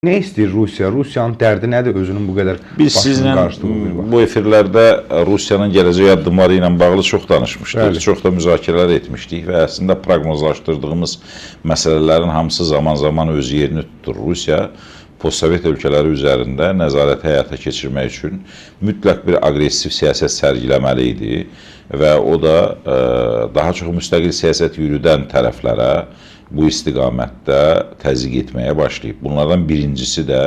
Ne istəyir Rusiya? Rusiyanın dərdi nədir özünün bu qədər Biz başının sizlə qarşısında bir bu efirlərdə Rusiyanın gələcək addımları ilə bağlı çox danışmışdıq, Bəli. çox da müzakirələr etmişdik və əslində proqnozlaşdırdığımız məsələlərin hamısı zaman-zaman öz yerini tutur. Rusiya postsovet ölkələri üzərində nəzarəti həyata keçirmək üçün mütləq bir aqressiv siyasət sərgiləməli idi və o da daha çox müstəqil siyasət yürüdən tərəflərə bu istiqamətdə təzyiq etməyə başlayıb. Bunlardan birincisi də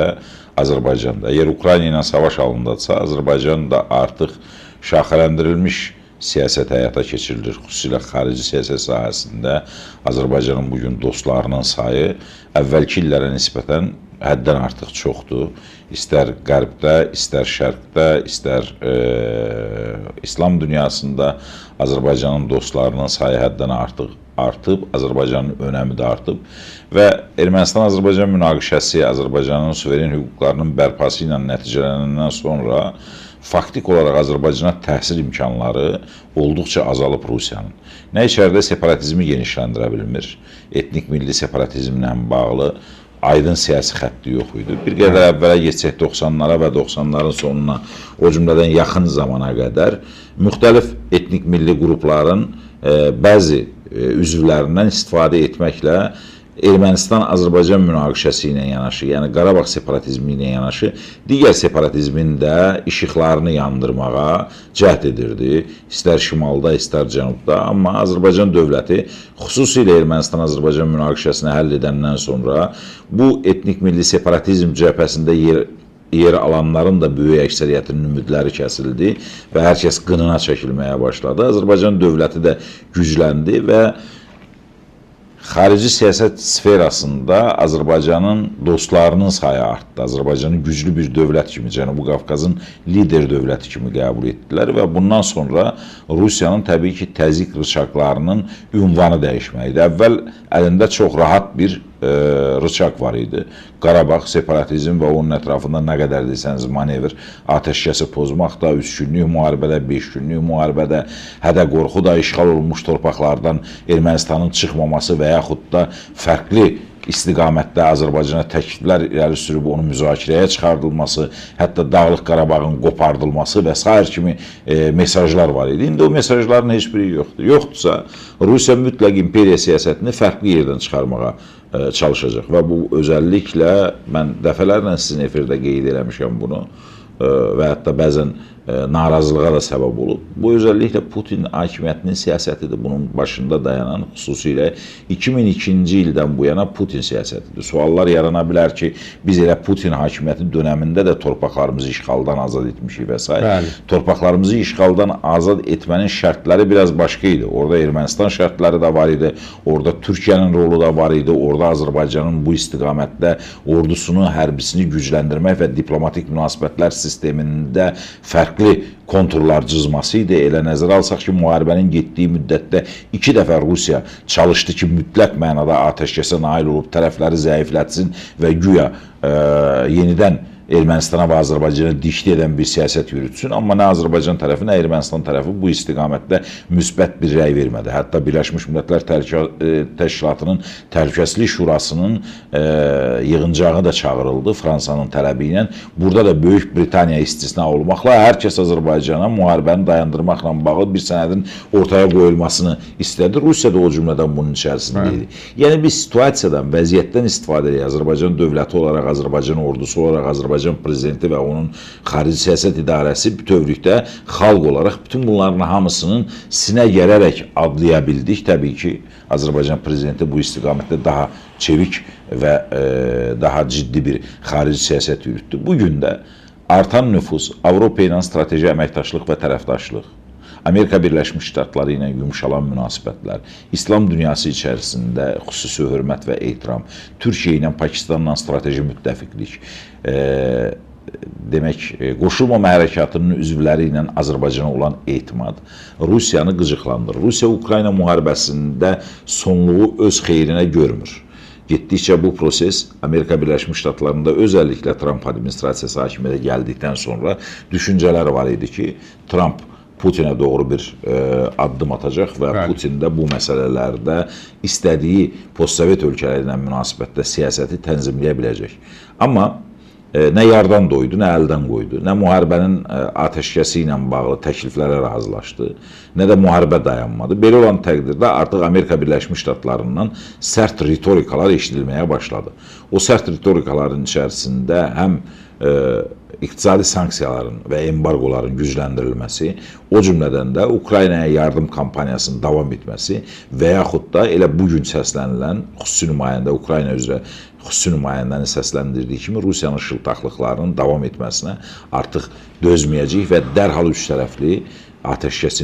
Azərbaycanda. Əgər Ukrayna ilə savaş halındadirsə, Azərbaycan da artıq şaxələndirilmiş siyasət həyata keçirilir. Xüsusilə xarici siyasət sahəsində Azərbaycanın bugün dostlarının sayı əvvəlki illərə nisbətən həddən artıq çoxdur. İstər qərbdə, istər şərqdə, istər İslam dünyasında Azərbaycanın dostlarının sayı həddən artıq artıb, Azərbaycanın önəmi də artıb və Ermənistan-Azərbaycan münaqişəsi Azərbaycanın suveren hüquqlarının bərpası ilə nəticələnəndən sonra faktik olaraq Azərbaycana təhsil imkanları olduqca azalıb Rusiyanın. Nə içəridə separatizmi genişləndirə bilmir, etnik milli separatizmlə bağlı aydın siyasi xətti yox idi. Bir qədər əvvələ geçsək 90-lara və 90-ların sonuna, o cümlədən yaxın zamana qədər müxtəlif etnik milli qrupların bəzi üzvlərindən istifadə etməklə Ermənistan-Azərbaycan münaqişəsi ilə yanaşı, yəni Qarabağ separatizmi ilə yanaşı, digər separatizmin də işıqlarını yandırmağa cəhd edirdi. İstər şimalda, istər cənubda. Amma Azərbaycan dövləti xüsusilə Ermənistan-Azərbaycan münaqişəsini həll edəndən sonra bu etnik milli separatizm cəbhəsində yer alanların da böyük əksəriyyətinin ümidləri kəsildi və hər kəs qınına çəkilməyə başladı. Azərbaycan dövləti də gücləndi və xarici siyasət sferasında Azərbaycanın dostlarının sayı artdı. Azərbaycanı güclü bir dövlət kimi, Cənubi Qafqazın lider dövləti kimi qəbul etdilər və bundan sonra Rusiyanın təbii ki, təzyiq rıçaqlarının ünvanı dəyişməkdir. Əvvəl əlində çox rahat bir rıçaq var idi. Qarabağ, separatizm və onun ətrafında nə qədər desəniz manevr, atəşkəsi pozmaq da, 3 günlük müharibədə, 5 günlük müharibədə, hədə qorxu da işğal olunmuş torpaqlardan Ermənistanın çıxmaması və yaxud da fərqli istiqamətdə Azərbaycana təkliflər irəli sürüb onun müzakirəyə çıxardılması, hətta Dağlıq Qarabağın qopardılması və s. kimi mesajlar var idi. İndi o mesajların heç biri yoxdur. Yoxdursa, Rusiya mütləq imperiya siyasətini fərqli yerdən çıxarmağa çalışacaq və bu özəlliklə mən dəfələrlə sizin efirdə qeyd eləmişəm bunu və hətta bəzən narazılığa da səbəb olub. Bu özəlliklə Putin hakimiyyətinin siyasətidir. Bunun başında dayanan xüsusilə 2002-ci ildən bu yana Putin siyasətidir. Suallar yarana bilər ki, biz elə Putin hakimiyyəti dönəmində də torpaqlarımızı işğaldan azad etmişik və s. Torpaqlarımızı işğaldan azad etmənin şərtləri biraz başqa idi. Orada Ermənistan şərtləri də var idi, orada Türkiyənin rolu da var idi, orada Azərbaycanın bu istiqamətdə ordusunu, hərbisini gücləndirmək və diplomatik münasibətlər sistemində fərqli konturlar cızması idi. Elə nəzərə alsaq ki, müharibənin getdiyi müddətdə 2 dəfə Rusiya çalışdı ki, mütləq mənada atəşkəsə nail olub tərəfləri zəiflətsin və güya yenidən Ermənistana və Azərbaycana dikdə edən bir siyasət yürütsün. Amma nə Azərbaycan tərəfi, nə Ermənistan tərəfi bu istiqamətdə müsbət bir rəy vermədi. Hətta Birləşmiş Millətlər Təşkilatının Təhlükəsizlik Şurasının yığıncağı da çağırıldı Fransanın tələbi ilə. Burada da Böyük Britaniya istisna olmaqla hər kəs Azərbaycana müharibəni dayandırmaqla bağlı bir sənədin ortaya qoyulmasını istədi. Rusiya da o cümlədən bunun içərisində idi. Yəni biz situasiyadan, vəziyyətdən istifadə edək. Azərbaycan dövləti olaraq, Azərbaycan ordusu olaraq, Azərbaycan prezidenti və onun xarici siyasət idarəsi bütövlükdə xalq olaraq bütün bunların hamısının sinə gərərək adlaya bildik. Təbii ki, Azərbaycan prezidenti bu istiqamətdə daha çevik və daha ciddi bir xarici siyasət yürütdü. Bugün də artan nüfus, Avropa ilə strateji əməkdaşlıq və tərəfdaşlıq, Amerika Birləşmiş Ştatları ilə yumşalan münasibətlər, İslam dünyası içərisində xüsusi hörmət və ehtiram, Türkiyə ilə Pakistanla strateji müttəfiqlik, demək, qoşulmama hərəkatının üzvləri ilə Azərbaycana olan etimad Rusiyanı qıcıqlandırır. Rusiya-Ukrayna müharibəsində sonluğu öz xeyrinə görmür. Getdikcə bu proses Amerika Birləşmiş Ştatlarında özəlliklə Trump administrasiyası hakimiyyətə gəldikdən sonra düşüncələr var idi ki, Trump Putinə doğru bir addım atacaq və Putin də bu məsələlərdə istədiyi postsovet ölkələri ilə münasibətdə siyasəti tənzimləyə biləcək. Amma nə yardan doydu, nə əldən qoydu, nə müharibənin atəşkəsi ilə bağlı təkliflərə razılaşdı, nə də müharibə dayanmadı. Belə olan təqdirdə artıq Amerika Birləşmiş Ştatlarından sərt ritorikalar eşidilməyə başladı. O sərt ritorikaların içərisində həm iqtisadi sanksiyaların və embargoların gücləndirilməsi, o cümlədən də Ukraynaya yardım kampaniyasının davam etməsi və yaxud da elə bugün səslənilən xüsusi nümayəndə, Ukrayna üzrə xüsusi nümayəndənin səsləndirdiyi kimi Rusiyanın şıltaqlıqlarının davam etməsinə artıq dözməyəcək və dərhal üç tərəfli atəşkəs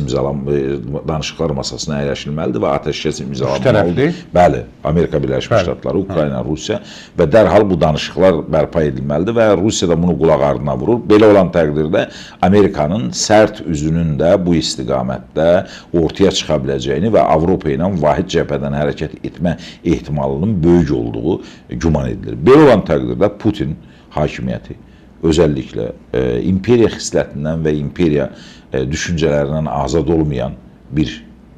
danışıqlar masasına əyləşilməlidir və atəşkəs imzalanmalıdır. Bəli, Amerika Birləşmiş Ştatları, Ukrayna, Rusiya və dərhal bu danışıqlar bərpa edilməlidir və Rusiya da bunu qulaq ardına vurur. Belə olan təqdirdə Amerikanın sərt üzünün də bu istiqamətdə ortaya çıxa biləcəyini və Avropa ilə vahid cəbhədən hərəkət etmə ehtimalının böyük olduğu güman edilir. Belə olan təqdirdə Putin hakimiyyəti özəlliklə imperiya xislətindən və imperiya düşüncələrindən azad olmayan bir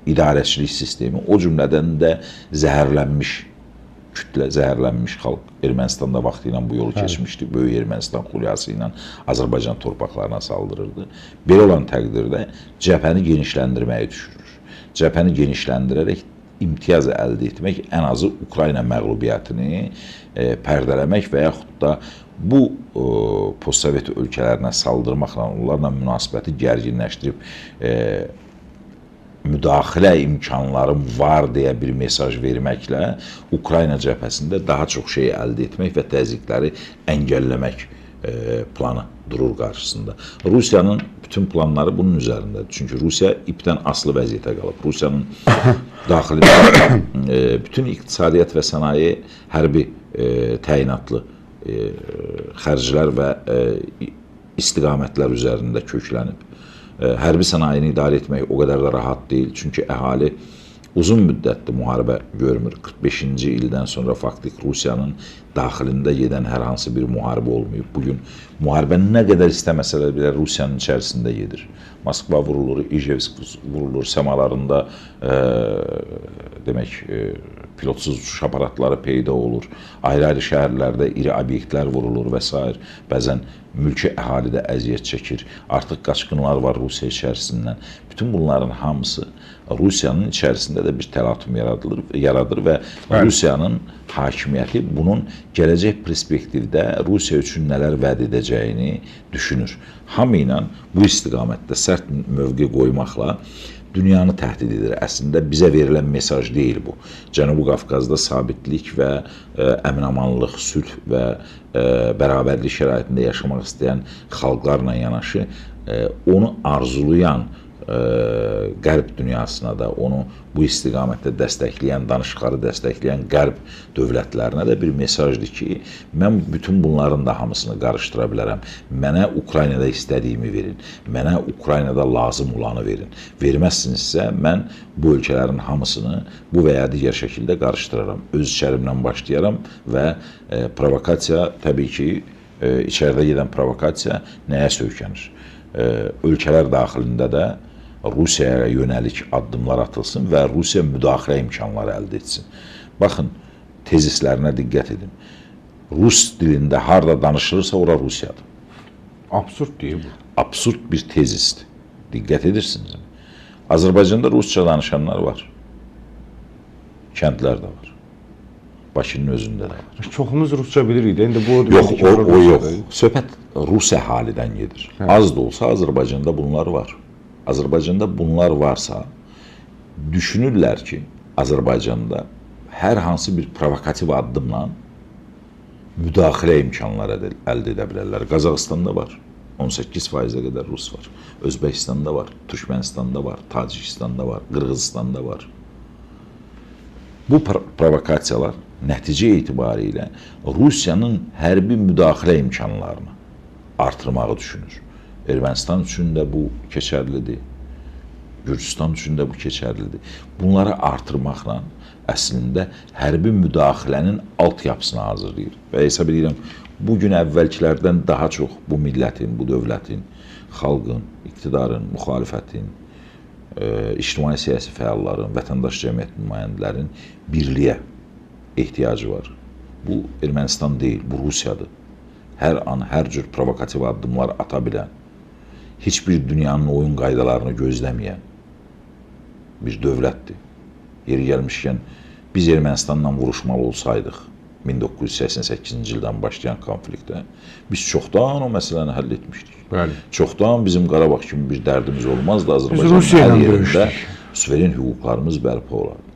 idarəçilik sistemi, o cümlədən də zəhərlənmiş kütlə, zəhərlənmiş xalq. Ermənistanda vaxtı ilə bu yolu keçmişdi. Böyük Ermənistan xulyası ilə Azərbaycan torpaqlarına saldırırdı. Belə olan təqdirdə cəbhəni genişləndirməyə düşürür. Cəbhəni genişləndirərək imtiyaz əldə etmək, ən azı Ukrayna məğlubiyyətini pərdələmək və yaxud da bu postsovet ölkələrinə saldırmaqla, onlarla münasibəti gərginləşdirib müdaxilə imkanlarım var deyə bir mesaj verməklə Ukrayna cəbhəsində daha çox şey əldə etmək və təzyiqləri əngəlləmək planı durur qarşısında. Rusiyanın bütün planları bunun üzərindədir. Çünki Rusiya ipdən asılı vəziyyətə qalıb. Rusiyanın daxilində bütün iqtisadiyyat və sənaye hərbi təyinatlı xərclər və istiqamətlər üzərində köklənib. Hərbi sənayeni idarə etmək o qədər də rahat deyil. Çünki əhali uzun müddətli müharibə görmür. 45-ci ildən sonra faktik Rusiyanın daxilində gedən hər hansı bir müharibə olmayıb. Bugün müharibə nə qədər istəməsələr belə Rusiyanın içərisində gedir. Moskva vurulur, İjevsk vurulur, səmalarında demək pilotsuz uçuş aparatları peyda olur. Ayrı-ayrı şəhərlərdə iri obyektlər vurulur və s. Bəzən mülki əhali də əziyyət çəkir. Artıq qaçqınlar var Rusiya içərisindən. Bütün bunların hamısı Rusiyanın içərisində də bir təlatüm yaradır və Rusiyanın hakimiyyəti bunun gələcək perspektivdə Rusiya üçün nələr vəd edəcəyini düşünür. Hamı ilə bu istiqamətdə sərt mövqe qoymaqla dünyanı təhdid edir. Əslində bizə verilən mesaj deyil bu. Cənubi Qafqazda sabitlik və əmin-amanlıq, sülh və bərabərlik şəraitində yaşamaq istəyən xalqlarla yanaşı onu arzulayan Qərb dünyasına da, onu bu istiqamətdə dəstəkləyən, danışıqları dəstəkləyən Qərb dövlətlərinə də bir mesajdır ki, mən bütün bunların da hamısını qarışdıra bilərəm. Mənə Ukraynada istədiyimi verin, mənə Ukraynada lazım olanı verin. Verməzsinizsə, mən bu ölkələrin hamısını bu və ya digər şəkildə qarışdıraram. Öz içərimlə başlayaram və provokasiya, təbii ki, içəridə gedən provokasiya nəyə söykənir? Ölkələr daxilində də Rusiyaya yönəlik addımlar atılsın və Rusiya müdaxilə imkanları əldə etsin. Baxın, tezislərinə diqqət edin. Rus dilində harada danışılırsa, ora Rusiyadır. Absurd deyil bu. Absurd bir tezisdir. Diqqət edirsiniz. Azərbaycanda Rusça danışanlar var. Kəndlər də var. Bakının özündə də var. Çoxumuz Rusça bilirik. Yox, o yox. Söhbət Rus əhalidən gedir. Az da olsa Azərbaycanda bunlar var. Azərbaycanda bunlar varsa, düşünürlər ki, Azərbaycanda hər hansı bir provokativ addımla müdaxilə imkanları əldə edə bilərlər. Qazaxıstanda var, 18%-ə qədər Rus var. Özbəkistanda var, Türkmenistanda var, Tacikistanda var, Qırğızistanda var. Bu provokasiyalar nəticə etibarilə Rusiyanın hərbi müdaxilə imkanlarını artırmağı düşünür. Ermənistan üçün də bu keçərlidir. Gürcüstan üçün də bu keçərlidir. Bunları artırmaqla əslində hərbi müdaxilənin altyapısını hazırlayır. Və hesab edirəm, bugün əvvəlkilərdən daha çox bu millətin, bu dövlətin, xalqın, iqtidarın, müxalifətin, ictimai siyasi fəalların, vətəndaş cəmiyyət nümayəndələrin birliyə ehtiyacı var. Bu Ermənistan deyil, bu Rusiyadır. Hər an, hər cür provokativ addımlar ata bilən, heç bir dünyanın oyun qaydalarını gözləməyən bir dövlətdir. Yeri gəlmişkən, biz Ermənistanla vuruşmalı olsaydıq, 1988-ci ildən başlayan konfliktdə, biz çoxdan o məsələni həll etmişdik. Bəli. Çoxdan bizim Qarabağ kimi bir dərdimiz olmazdı. Rusiya Azərbaycanın ilə hər yerində görüşdük. suveren hüquqlarımız bərpa olardı.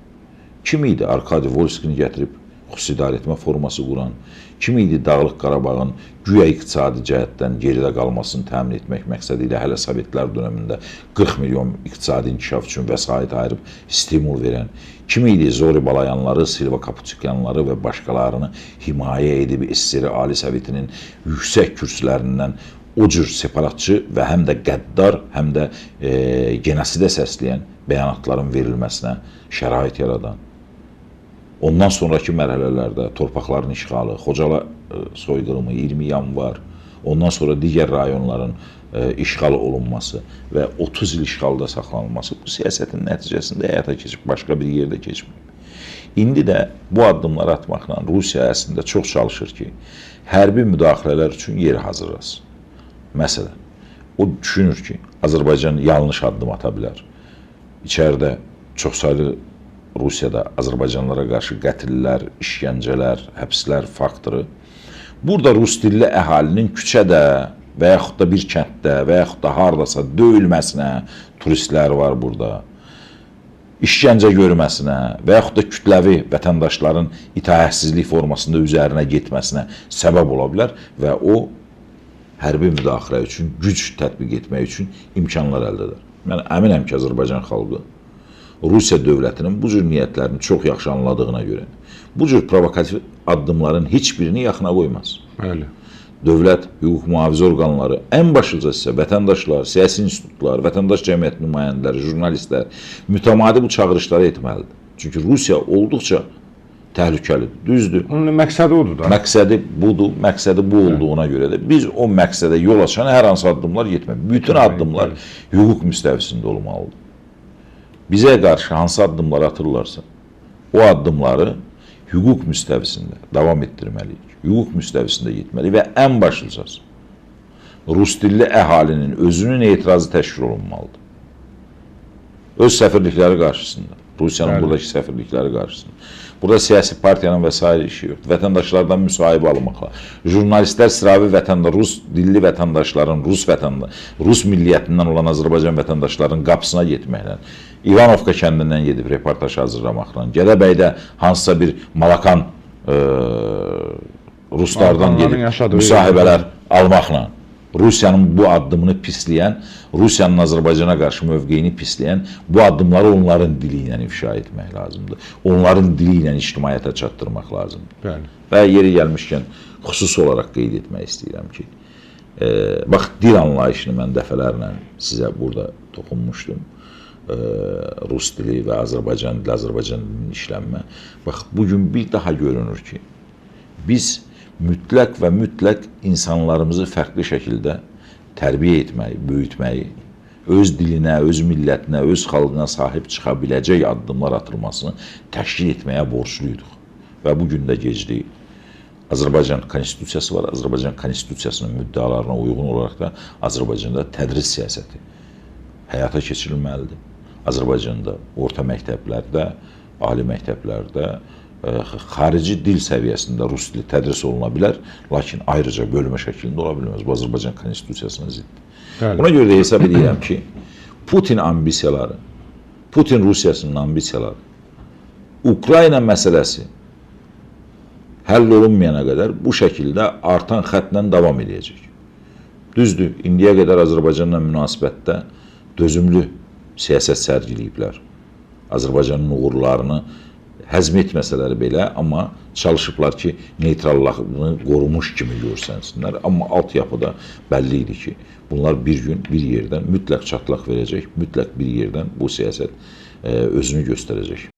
Kim idi Arkadi Volskini gətirib xüsusi idarəetmə forması quran? Kim idi Dağlıq Qarabağın güya iqtisadi cəhətdən geridə qalmasını təmin etmək məqsədi ilə hələ Sovetlər dönəmində 40 milyon iqtisadi inkişaf üçün vəsait ayırıb stimul verən? Kim idi Zori Balayanları, Silva Kaputikyanları və başqalarını himayə edib SSR Ali Sovetinin yüksək kürsülərindən o cür separatçı və həm də qəddar, həm də genosidə səsləyən bəyanatların verilməsinə şərait yaradan? Ondan sonraki mərhələlərdə torpaqların işğalı, Xocala soyqırımı, 20 yanvar, ondan sonra digər rayonların işğal olunması və 30 il işğalda saxlanılması bu siyasətin nəticəsində həyata keçib, başqa bir yerdə keçməyib. İndi də bu addımları atmaqla Rusiya əslində çox çalışır ki, hərbi müdaxilələr üçün yer hazırlasın. Məsələn, o düşünür ki, Azərbaycan yanlış addım ata bilər. İçəridə çoxsaylı Rusiyada Azərbaycanlılara qarşı qətllər, işgəncələr, həbslər faktoru. Burada rus dilli əhalinin küçədə və yaxud da bir kənddə və yaxud da hardasa döyülməsinə, turistlər var burada, işgəncə görməsinə və yaxud da kütləvi vətəndaşların itaətsizlik formasında üzərinə getməsinə səbəb ola bilər və o hərbi müdaxilə üçün, güc tətbiq etmək üçün imkanlar əldə edər. Mən əminəm ki, Azərbaycan xalqı Rusiya dövlətinin bu cür niyyətlərini çox yaxşı anladığına görə bu cür provokativ addımların heç birini yaxına qoymaz. Bəli. Dövlət, hüquq mühafizə orqanları, ən başlıca isə vətəndaşlar, siyasi institutlar, vətəndaş cəmiyyət nümayəndələri, jurnalistlər mütəmadi bu çağırışları etməlidir. Çünki Rusiya olduqca təhlükəlidir, düzdür. Onun məqsədi odur da. Məqsədi budur, məqsədi bu olduğuna görə də biz o məqsədə yol açan hər hansı addımlar yetməlidir. Bütün addımlar hüquq müstəvisində olmalıdır. Bizə qarşı hansı addımlar atırlarsa, o addımları hüquq müstəvisində davam etdirməliyik. Hüquq müstəvisində getməliyik və ən başlıcası rus dilli əhalinin özünün etirazı təşkil olunmalıdır. Öz səfirlikləri qarşısında, Rusiyanın buradakı səfirlikləri qarşısında. Burada siyasi partiyanın və s. işi yoxdur. Vətəndaşlardan müsahibə almaqla, jurnalistlər sıravi rus dilli vətəndaşların, rus milliyyətindən olan Azərbaycan vətəndaşlarının qapısına getməklə, İvanovka kəndindən gedib reportaj hazırlamaqla, Gədəbəydə hansısa bir Malakan ruslardan gedib müsahibələr almaqla, Rusiyanın bu addımını pisləyən, Rusiyanın Azərbaycana qarşı mövqeyini pisləyən bu addımları onların dili ilə ifşa etmək lazımdır. Onların dili ilə ictimaiyyətə çatdırmaq lazımdır. Bəli. Və yeri gəlmişkən xüsusi olaraq qeyd etmək istəyirəm ki, bax, dil anlayışını mən dəfələrlə sizə burada toxunmuşdum. Rus dili və Azərbaycan dilinin işlənmə. Bax, bugün bir daha görünür ki, biz mütləq və mütləq insanlarımızı fərqli şəkildə tərbiyə etməyi, böyütməyi, öz dilinə, öz millətinə, öz xalqına sahib çıxa biləcək addımlar atılmasını təşkil etməyə borcluyduq. Və bugün də gec deyil. Azərbaycan konstitusiyası var. Azərbaycan konstitusiyasının müddəalarına uyğun olaraq da Azərbaycanda tədris siyasəti həyata keçirilməlidir. Azərbaycanda orta məktəblərdə, ali məktəblərdə xarici dil səviyyəsində rus dili tədris oluna bilər, lakin ayrıca bölmə şəklində ola bilməz. Bu Azərbaycan konstitusiyasına ziddir. Buna görə də hesab edirəm ki, Putin ambisiyaları, Putin Rusiyasının ambisiyaları, Ukrayna məsələsi həll olunmayana qədər bu şəkildə artan xətlə davam edəcək. Düzdür, indiyə qədər Azərbaycanla münasibətdə dözümlü siyasət sərgiləyiblər. Azərbaycanın uğurlarını həzm etməsələri belə, amma çalışıblar ki, neytrallığını qorumuş kimi görsənsinlər. Amma altyapıda bəlli idi ki, bunlar bir gün bir yerdən mütləq çatlaq verəcək, mütləq bir yerdən bu siyasət özünü göstərəcək.